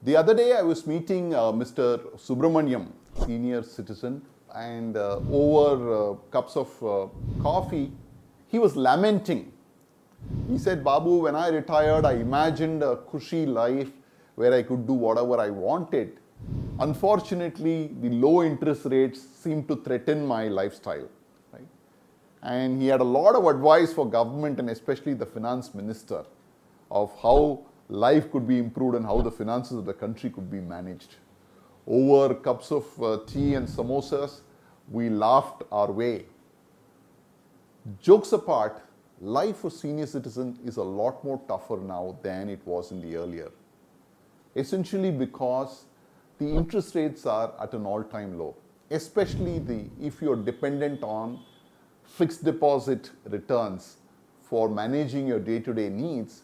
The other day I was meeting Mr. Subramaniam, senior citizen, and over cups of coffee, he was lamenting. He said, Babu, when I retired, I imagined a cushy life where I could do whatever I wanted. Unfortunately, the low interest rates seem to threaten my lifestyle. Right? And he had a lot of advice for government and especially the finance minister of how life could be improved and how the finances of the country could be managed. Over cups of tea and samosas, we laughed our way. Jokes apart, life for senior citizen is a lot more tougher now than it was in the earlier. Essentially because the interest rates are at an all-time low, especially if you're dependent on fixed deposit returns for managing your day-to-day needs,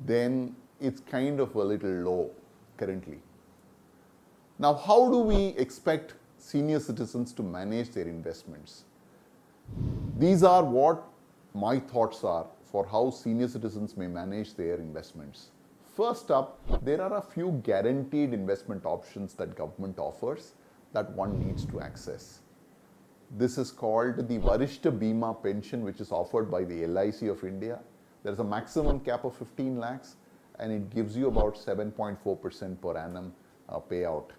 then it's kind of a little low currently. Now, how do we expect senior citizens to manage their investments? These are what my thoughts are for how senior citizens may manage their investments. First up, there are a few guaranteed investment options that government offers that one needs to access. This is called the Varishta Bima pension, which is offered by the LIC of India. There is a maximum cap of 15 lakhs and it gives you about 7.4% per annum payout.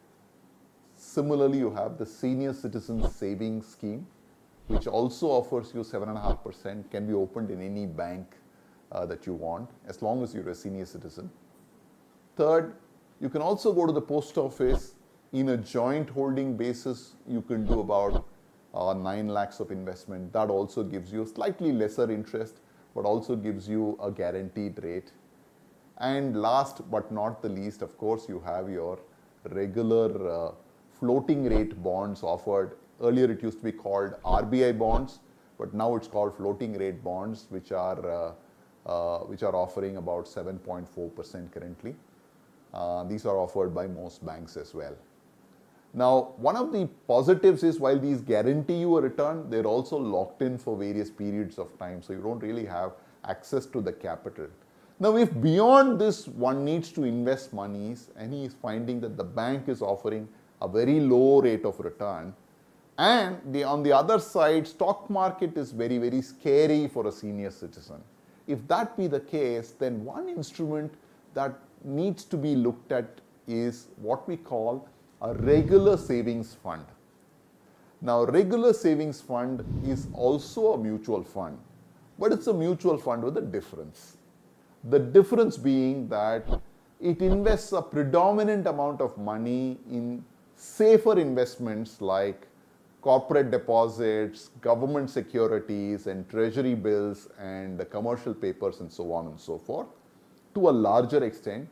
Similarly, you have the Senior Citizen Savings Scheme, which also offers you 7.5%, can be opened in any bank that you want, as long as you're a senior citizen. Third, you can also go to the post office. In a joint holding basis, you can do about 9 lakhs of investment. That also gives you slightly lesser interest, but also gives you a guaranteed rate. And last but not the least, of course, you have your regular floating rate bonds offered. Earlier it used to be called RBI bonds, but now it's called floating rate bonds, which are offering about 7.4% currently. These are offered by most banks as well. Now, one of the positives is while these guarantee you a return, they're also locked in for various periods of time, so you don't really have access to the capital. Now, if beyond this one needs to invest monies and he is finding that the bank is offering a very low rate of return, and on the other side, stock market is very, very scary for a senior citizen. If that be the case, then one instrument that needs to be looked at is what we call a regular savings fund. Now, regular savings fund is also a mutual fund, but it's a mutual fund with a difference. The difference being that it invests a predominant amount of money in safer investments like corporate deposits, government securities, and treasury bills, and the commercial papers, and so on and so forth, to a larger extent.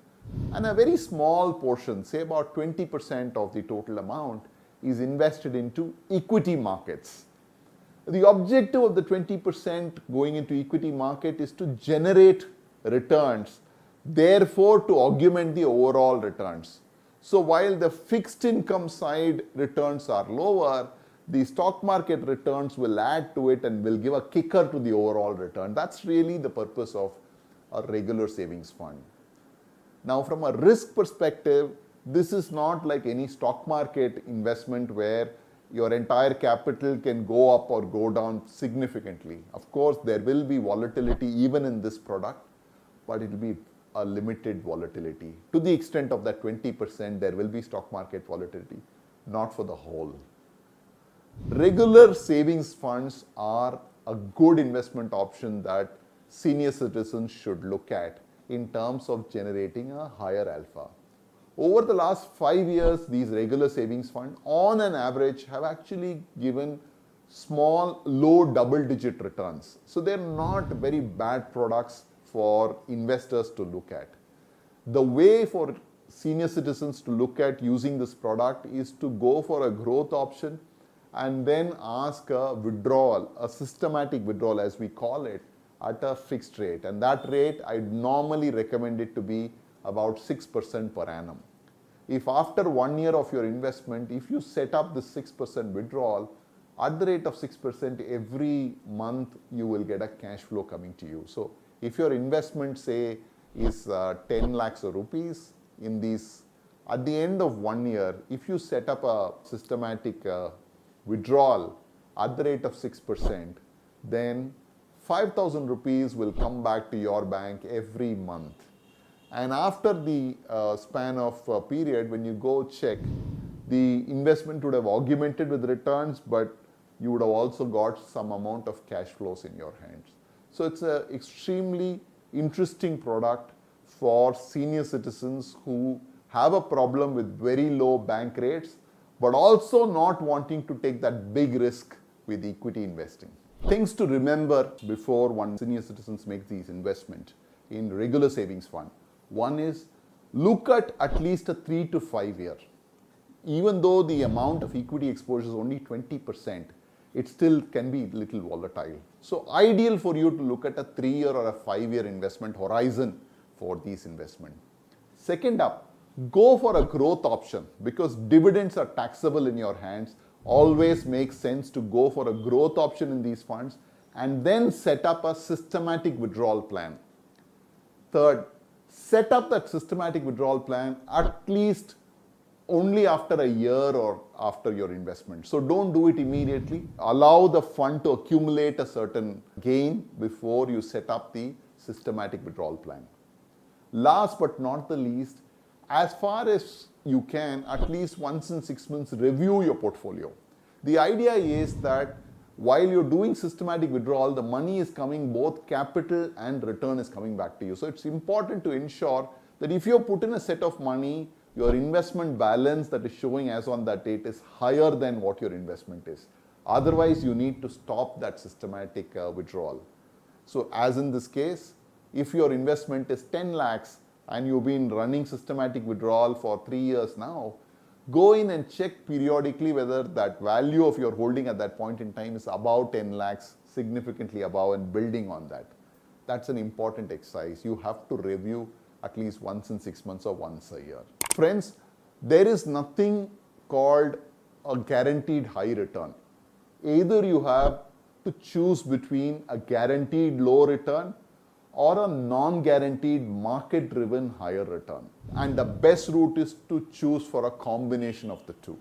And a very small portion, say about 20% of the total amount, is invested into equity markets. The objective of the 20% going into equity market is to generate returns, therefore to augment the overall returns. So while the fixed income side returns are lower, the stock market returns will add to it and will give a kicker to the overall return. That's really the purpose of a regular savings fund. Now, from a risk perspective, this is not like any stock market investment where your entire capital can go up or go down significantly. Of course, there will be volatility even in this product, but it will be a limited volatility. To the extent of that 20%, there will be stock market volatility, not for the whole. Regular savings funds are a good investment option that senior citizens should look at in terms of generating a higher alpha. Over the last 5 years, these regular savings funds, on an average, have actually given small, low double-digit returns. So they're not very bad products for investors to look at. The way for senior citizens to look at using this product is to go for a growth option and then ask a withdrawal, a systematic withdrawal as we call it, at a fixed rate. And that rate, I normally recommend it to be about 6% per annum. If after 1 year of your investment, if you set up the 6% withdrawal, at the rate of 6% every month, you will get a cash flow coming to you. So if your investment, say, is 10 lakhs of rupees in these At the end of 1 year, if you set up a systematic withdrawal at the rate of 6%, then 5,000 rupees will come back to your bank every month. And after the span of period, when you go check, the investment would have augmented with returns, but you would have also got some amount of cash flows in your hands. So it's an extremely interesting product for senior citizens who have a problem with very low bank rates, but also not wanting to take that big risk with equity investing. Things to remember before one senior citizens make these investment in regular savings fund. One is look at least a 3 to 5 year. Even though the amount of equity exposure is only 20%, it still can be a little volatile. So ideal for you to look at a 3-year or a 5-year investment horizon for these investments. Second up, go for a growth option because dividends are taxable in your hands. Always makes sense to go for a growth option in these funds and then set up a systematic withdrawal plan. Third, set up that systematic withdrawal plan at least only after a year or after your investment. So don't do it immediately. Allow the fund to accumulate a certain gain before you set up the systematic withdrawal plan. Last but not the least, as far as you can, at least once in 6 months, review your portfolio. The idea is that while you're doing systematic withdrawal, the money is coming, both capital and return is coming back to you. So it's important to ensure that if you put in a set of money, your investment balance that is showing as on that date is higher than what your investment is. Otherwise, you need to stop that systematic withdrawal. So as in this case, if your investment is 10 lakhs and you've been running systematic withdrawal for 3 years now, go in and check periodically whether that value of your holding at that point in time is above 10 lakhs, significantly above, and building on that. That's an important exercise. You have to review at least once in 6 months or once a year. Friends, there is nothing called a guaranteed high return. Either you have to choose between a guaranteed low return or a non-guaranteed market-driven higher return. And the best route is to choose for a combination of the two.